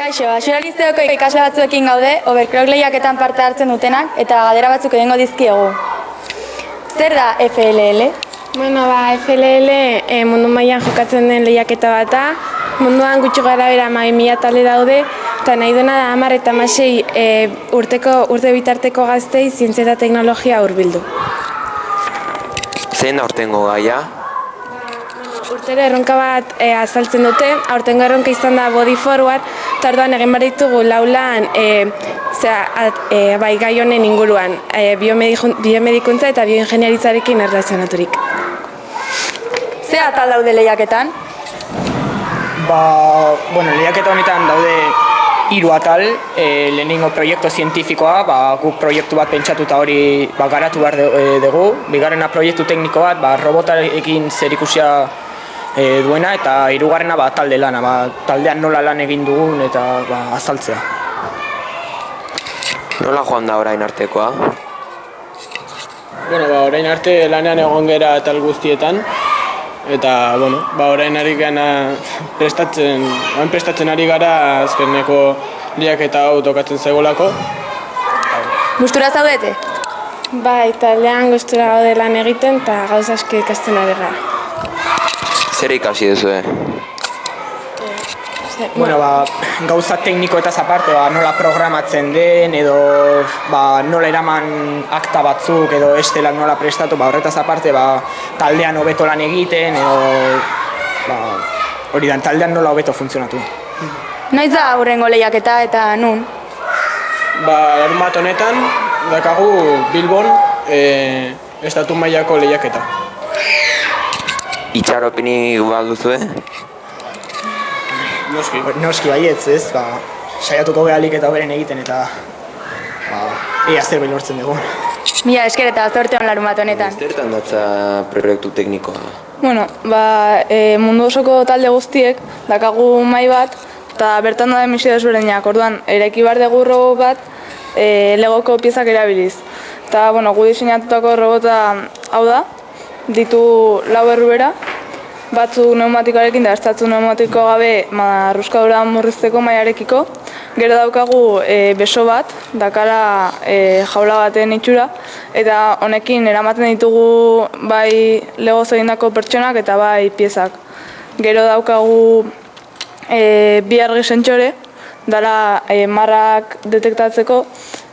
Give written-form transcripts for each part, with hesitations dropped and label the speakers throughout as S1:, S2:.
S1: Kaixo, Axura Lizeoko ikasle batzuekin gaude, Overclock lehiaketan parte hartzen dutenak eta galdera batzuk egingo dizkiegu. Zer da FLL?
S2: Bueno, FLL mundu mailan jokatzen den lehiaketa bat da. Munduan gutxi gorabehera 1000 talde daude, eta nahi duena da 10 eta 16 urte bitarteko gaztei zientzia eta teknologia hurbildu.
S3: Zein da aurtengo gaia?
S2: Urtero erronka bat azaltzen dute, aurtengo erronka izan da body forward, eta orduan egin behar ditugu laulan gai honen inguruan, biomedikuntza eta bioingeniaritzarekin erlazionaturik.
S1: Ze atal daude lehiaketan?
S4: Lehiaketa honetan daude 3 atal, lehenengo proiektu zientifikoa, guk proiektu bat pentsatuta hori garatu behar dugu. Bigarrena proiektu tekniko bat, robotarekin zerikusia duena, eta hirugarrena talde lana, taldean nola lan egin dugun eta azaltzea.
S3: Nola joan da orain artekoa?
S5: Orain arte lanean egon gera tal guztietan, eta orain ari gana prestatzen ari gara azkeneko lehiaketa hau tokatzen zegolako.
S1: Gustura zaudete?
S2: Bai, taldean gustura gaude lan egiten eta gauza asko ikasten ari gara.
S3: Zer ikasi duzue?
S4: Gauza tekniko eta aparte, nola programatzen den, edo nola eraman akta batzuk, edo estelak nola prestatu, horretaz aparte, taldean hobeto lan egiten, edo hori da, taldean nola hobeto funtzionatu.
S1: Noiz da aurrengo lehiaketa eta nun?
S5: Larunbat honetan, dakagu Bilbon estatu mailako lehiaketa.
S3: Itxaropini baduzue?
S4: Noski baietz, ez? Saiatuko behalik eta beren egiten eta ea zerbait lortzen dugu.
S1: Mila esker eta zorte hon larunbat honetan.
S3: Zertan datza proiektu teknikoa?
S6: Mundu osoko talde guztiek dakagu mahai bat eta bertan da emisio desberdinak. Orduan, eraiki behar dugu robot bat legoko piezak erabiliz. Eta, gu diseinatutako robota hau da, ditu 4 errubera, batzuk pneumatikoarekin da estatzu pneumatiko gabe ruskadura murrizteko mailarekiko. Gero daukagu beso bat, dakara jaula baten itxura, eta honekin eramaten ditugu bai legoz egindako pertsonak eta bai piezak. Gero daukagu 2 argi sentsore, dala marrak detektatzeko,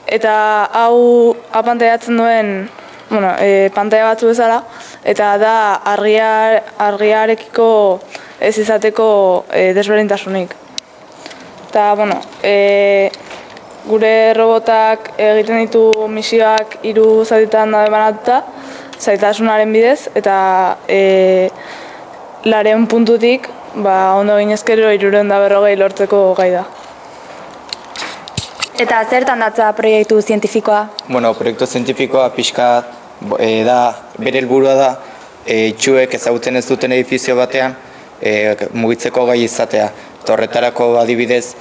S6: eta hau apantaiatzen duen pantaila batzu bezala, eta da argiarekiko ez izateko desberdintasunik. Eta, gure robotak egiten ditu misioak 3 zatitan daude banatuta, zailtasunaren bidez, eta 100 puntutik, ondo ginezkero 340 lortzeko gai da.
S1: Eta zertan datza proiektu zientifikoa?
S7: Proiektu zientifikoa pixka da, bere helburua da, itxuek ezagutzen ez duten edifizio batean mugitzeko gai izatea. Horretarako adibidez,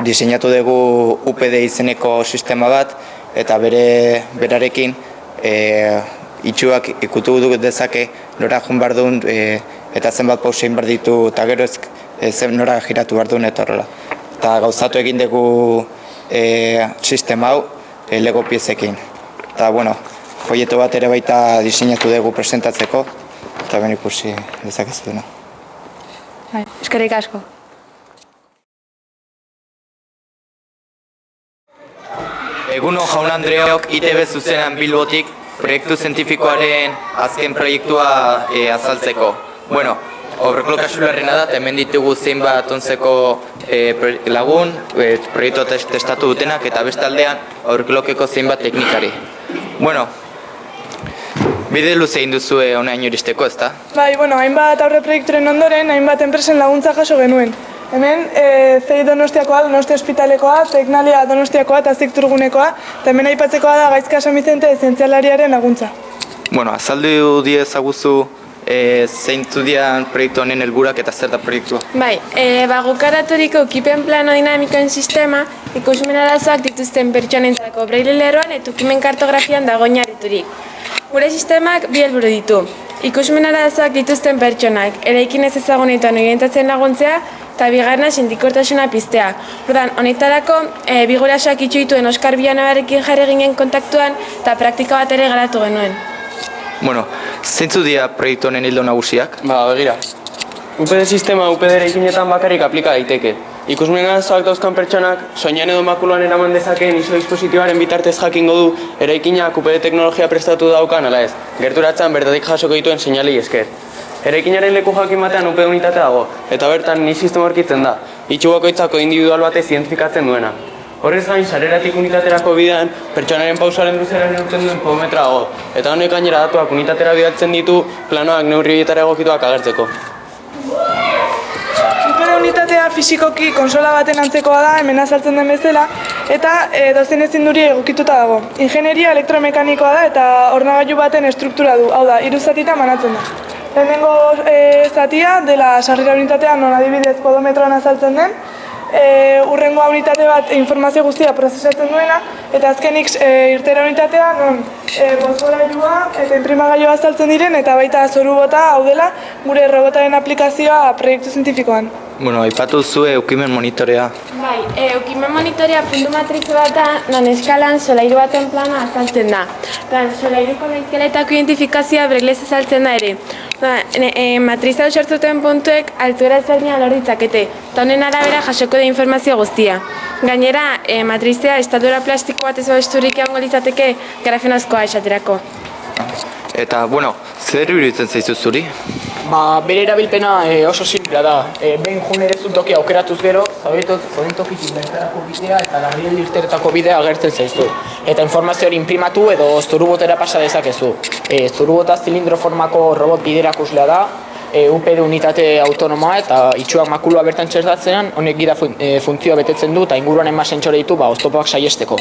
S7: diseinatu dugu UPD izeneko sistema bat, eta berarekin itxuak ikutu dezake nora joan behar duen eta zenbat pausa egin behar ditu, eta gero nora giratu behar duen eta horrela. Eta gauzatu egin dugu sistema hau lego piezekin. Eta, folieto bat ere baita diseinatu dugu presentatzeko, eta ben ikusi dezakezu dena.
S1: Eskerrik asko.
S7: Egunon jaun Andreok, ITB zuzenan Bilbotik proiektu zientifikoaren azken proiektua azaltzeko. Overclock Axularrena da, eta hemen ditugu zeinbat ontzeko lagun, proiektua testatu dutenak, eta bestaldean Overclockeko zeinbat teknikari. Bide luze egin duzue honaino iristeko, ezta?
S6: Bai, hainbat aurre proiekturen ondoren, hainbat enpresen laguntza jaso genuen. Hemen, CEI Donostiakoa, Donostia Ospitalekoa, Teknalia Donostiakoa eta Zikturgunekoa, eta hemen aipatzekoa da Gaizka San Bizente zientzialariaren laguntza.
S7: Azaldu diezaguzu zeintu dian proiektu honen helburak eta zer da proiektua?
S2: Bai, guk araturiko ukipen plano dinamikoen sistema ikusmen arazoak dituzten pertsonentzako braille lerroan eta ukimen kartografian dago oinarriturik. Gure sistemak 2 helburu ditu. Ikusmen arazoak dituzten pertsonak eraikin ez ezagunetan orientatzen laguntzea eta bigarrena sentikortasuna piztea. Orduan, honetarako bi gurasoak itxu dituen Oskar Villanuevarekin jarri ginen kontaktuan eta praktika bat ere garatu genuen.
S7: Bueno, zeintzu dira proiektu honen ildo nagusiak?
S5: Ba, begira. UPD sistema UPD eraikinetan bakarrik aplika daiteke. Ikusmen arazoak dauzkan pertsonak, soinean edo makuluan eraman dezakeen ISO dispositiboaren bitartez jakingo du eraikinak UPD teknologia prestatu daukan ala ez. Gerturatzen bertatik jasoko dituen seinalei esker. Eraikinaren leku jakin batean UPD unitate dago, eta bertan ni sistema aurkitzen da, itxu bakoitzako individual batez identifikatzen duena. Horrez gain, sareratik unitaterako bidean, pertsonaren pausaren luzera neurtzen duen podometra dago, eta honek gainera datuak unitatera bidaltzen ditu planoak neurri horietara egokituak agertzeko.
S6: UPD unitatea fisikoki konsola baten antzekoa da, hemen azaltzen den bezala, eta dozen ezinduri egokituta dago. Ingenieria elektromekanikoa da eta ordenagailu baten estruktura du, hau da, 3 zatitan banatzen da. Lehenengo zatia dela sarrera unitatea non adibidez podometroan azaltzen den, urrengoa unitate bat informazio guztia prozesatzen duena, eta azkenik irtera unitatea non bozgorailua eta inprimagailua azaltzen diren, eta baita zoru bota hau dela gure robotaren aplikazioa proiektu zientifikoan.
S7: Bueno, aipatu zue ukimen monitorea.
S2: Bai, ukimen monitorea puntu matrize bat da, non eskalan solairu baten plana azaltzen da. Solairuko naizkeletako identifikazioa breglez azaltzen da ere. Matriza sortzuten puntuek altuera ezberdinak lor ditzakete, eta honen arabera jasoko da informazio guztia. Gainera, matrizea estaldura plastiko bat ez babesturik egongo litzateke grafenozkoa esaterako.
S7: Eta, bueno, zer iruditzen zaizu zuri?
S4: Ba, bere erabilpena oso simplea da. Behin junerezun tokia aukeratuz gero, zauden tokitik bertarako bidea eta larrien irteretako bidea agertzen zaizu. Eta informazio hori imprimatu edo zurubotera pasa dezakezu. Zurubota zilindro formako robot biderakuslea da, UPD unitate autonomoa eta itxuak makulua bertan txertatzean, honek gida funtzioa betetzen du eta inguruan enma sentsore ditu oztopoak saiesteko.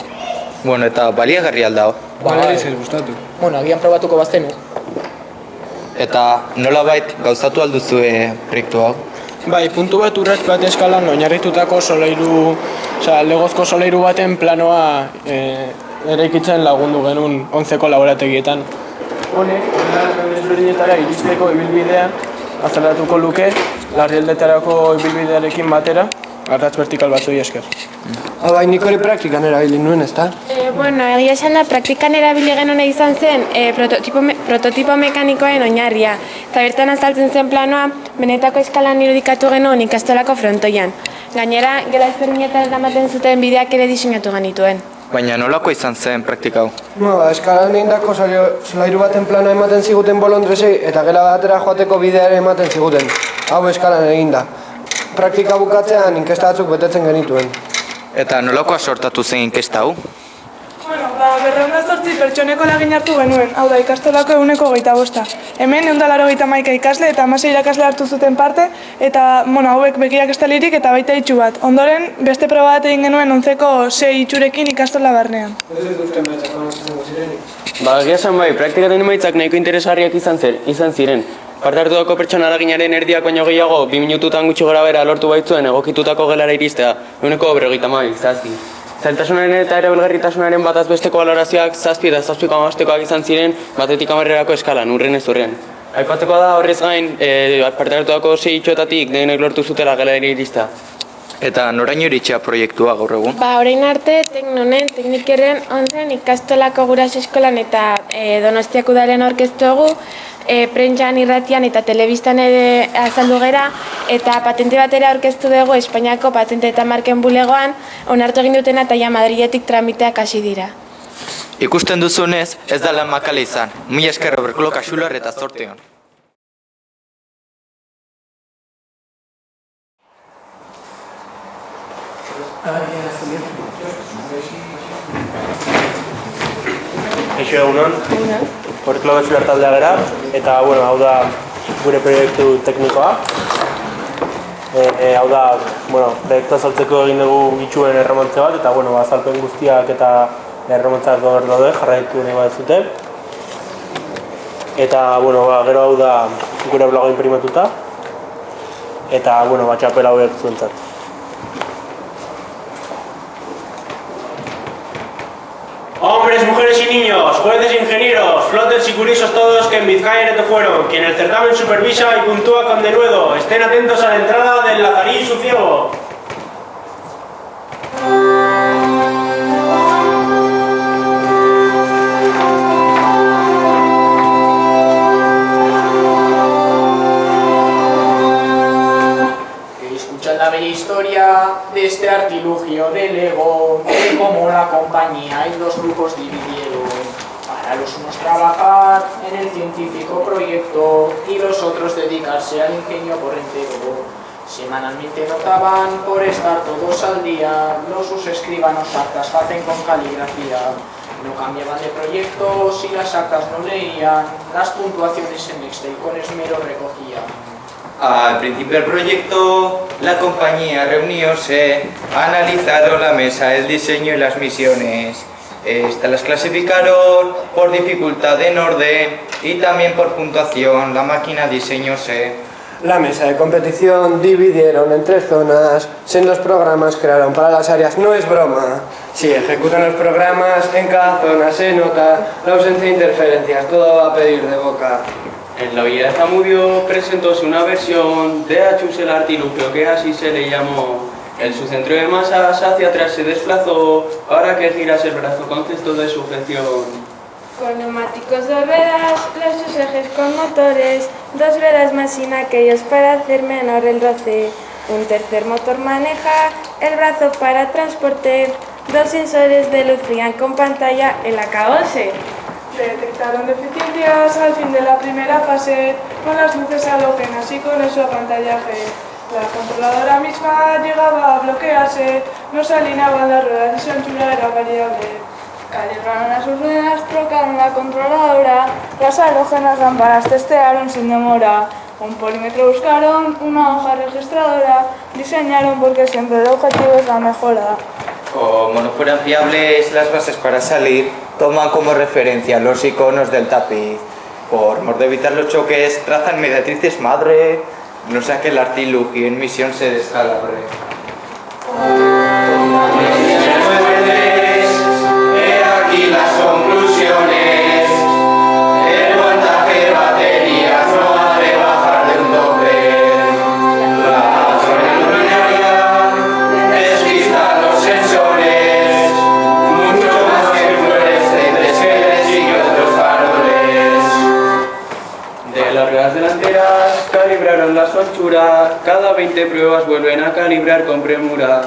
S7: Bueno, eta baliagarri aldao?
S4: Bueno, agian probatuko bazenu.
S7: Eta nolabait gauzatu alduzue proiektu hau?
S5: Bai, puntu bat urrats bat eskalan oinarritutako solairu, legozko solairu baten planoa eraikitzen lagundu genuen 11ko laborategietan. Honek, ezberdinetara iristeko ibilbidea azalatuko luke, larrialdetarako ibilbidearekin batera, ardatz vertikal batzui esker.
S8: Bai, nik hori praktikan erabili nuen, ezta?
S2: Bueno, egia esan da, praktikan erabili genuen izan zen prototipo mekanikoen oinarria. Eta bertan azaltzen zen planoa, benetako eskalan irudikatu genuen ikastolako frontoian. Gainera, gela ezberdinetan eramaten zuten bideak ere diseinatu genituen.
S7: Baina nolako izan zen praktika hau?
S8: Eskalan egindako solairu baten plana ematen ziguten bolondresei eta gela batera joateko bidea ere ematen ziguten. Hau eskalan eginda. Praktika bukatzean inkesta batzuk betetzen genituen.
S7: Eta nolakoa sortatu zen inkesta hau?
S6: Bueno, 208 pertsoneko lagin hartu genuen, hau da ikastolako 125. Hemen 191 ikasle eta 16 irakasle hartu zuten parte, eta hauek begiak estalirik eta baita itxu bat. Ondoren, beste proba bat egin genuen 11ko 6 itxurekin ikastola barnean.
S5: Ba, egia esan bai, praktikaten emaitzak nahiko interesgarriak izan ziren. Parte hartutako pertsona laginaren erdiak baino gehiago, 2 minututan gutxi gora bera lortu baitzuen egokitutako gelara iristea, 150 zazpi. Zailtasunaren eta erabilgarritasunaren bataz besteko balorazioak 7 eta 7,5koak izan ziren batetik 10erako eskalan, urren ez urren. Aipatzeko da horrez gain, parte hartutako 6 itxoetatik denek lortu zutela gelara iristea.
S7: Eta noraino iritsia proiektua gaur egun?
S2: Orain arte, Teknonen, Teknikerren, onzen ikastolako guraso eskolan eta Donostiako udalen aurkeztu dugu, prentxan, irratian eta telebistan ere azaldu gera, eta patente batera aurkeztu dugu Espainiako patente eta marken bulegoan, onartu egin dutena eta ja Madriletik tramiteak hasi dira.
S7: Ikusten duzunez, ez da lan makala izan. Mila esker Oberkulo Kaxular eta zorteon.
S9: Eixo egunon, Oberkulo Kaxular taldea gara, eta hau da gure proiektu teknikoa. Hau da, proiektua saltzeko egin dugu itxuen erremontze bat, eta azalpen guztiak eta erremontzak gaur daude, jarraitu nahi bat zuten. Eta, gero hau da gure bloga imprimatuta, eta, txapel hauek zuentzat. Hombres Jóvenes, mujeres y niños, jueces, ingenieros, flotes y curiosos todos que en Vizcaya Neto fueron, quien el certamen supervisa y puntúa con denuedo. Estén atentos a la entrada del Lazarí y su ciego.
S10: Escuchad la bella historia de este artilugio del ego, de cómo la compañía en dos grupos dividieron. Para los unos trabajar en el científico proyecto y los otros dedicarse al ingenio por entero. Semanalmente notaban por estar todos al día, los sus escribanos actas hacen con caligrafía. No cambiaban de proyectos y las actas no leían, las puntuaciones en Excel con esmero recogían.
S7: Al principio del proyecto, la compañía reunióse, analizaron la mesa, el diseño y las misiones. Estas las clasificaron por dificultad en orden y también por puntuación. La máquina diseñóse.
S8: La mesa de competición dividieron en 3 zonas, sendos programas crearon para las áreas. No es broma. Si ejecutan los programas, en cada zona se nota la ausencia de interferencias, todo va a pedir de boca.
S11: En la villa de Zamudio presentóse una versión de Achus el artilugio, que así se le llamó. En su centro de masas hacia atrás se desplazó para que girase el brazo con cesto de sujeción.
S2: Con neumáticos de ruedas, los sus ejes con motores, 2 ruedas más sin aquellos para hacer menor el roce. Un tercer motor maneja el brazo para transporte, 2 sensores de luz frían con pantalla el acabose.
S6: Detectaron deficiencias al fin de la primera fase con las luces halógenas y con eso apantallaje. La controladora misma llegaba a bloquearse, no se alineaban las ruedas y su anchura era variable. Calibraron a sus ruedas, trocaron la controladora, las halógenas lámparas testearon sin demora. Un polímetro buscaron, una hoja registradora, diseñaron porque siempre el objetivo es la mejora.
S7: Como no fueran fiables las bases para salir, toman como referencia los iconos del tapiz. Por mor de evitar los choques, trazan mediatrices madre, no sea que el artilugio en misión se descalabre. He aquí las conclusiones. El voltaje de baterías no ha de bajar de un tope. La zona luminaria despista los sensores, mucho más que fluorescentes que les sigue otros faroles.
S11: De las ruedas delanteras calibraron la su anchura, cada 20 pruebas vuelven a calibrar con premura.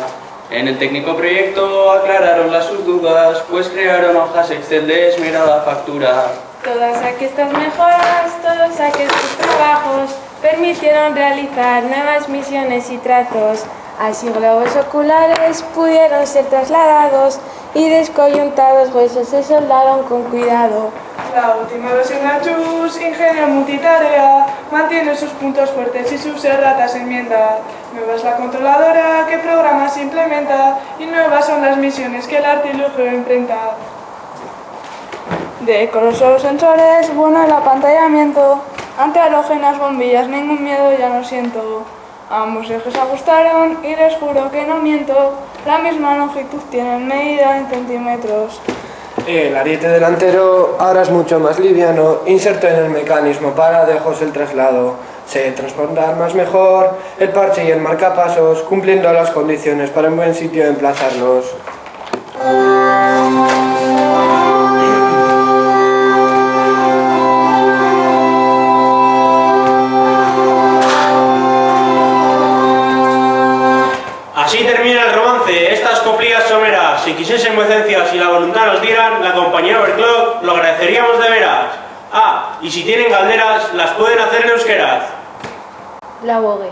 S11: En el técnico proyecto aclararon las sus dudas, pues crearon hojas Excel de esmerada factura.
S2: Todas estas mejoras, todos aquellos trabajos permitieron realizar nuevas misiones y trazos. Así globos oculares pudieron ser trasladados y descoyuntados huesos se soldaron con cuidado.
S6: La última versión de Achus, ingenio multitarea, mantiene sus puntos fuertes y sus erratas enmienda. Nueva es la controladora que programas implementa y nuevas son las misiones que el artilugio enfrenta. De colosos sensores, bueno el apantallamiento, ante halógenas bombillas ningún miedo ya no siento. Ambos ejes ajustaron y les juro que no miento, la misma longitud tienen medida en centímetros.
S8: El ariete delantero ahora es mucho más liviano, inserto en el mecanismo para dejos el traslado. Se transportar más mejor el parche y el marcapasos, cumpliendo las condiciones para un buen sitio de emplazarlos.
S9: Así termina el romance, estas coplillas someras. Si quisiesen vuecencias y la voluntad nos dieran, la compañía Overclock lo agradeceríamos de veras. Ah, y si tienen calderas, las pueden hacer en euskeraz.
S12: La Vogue.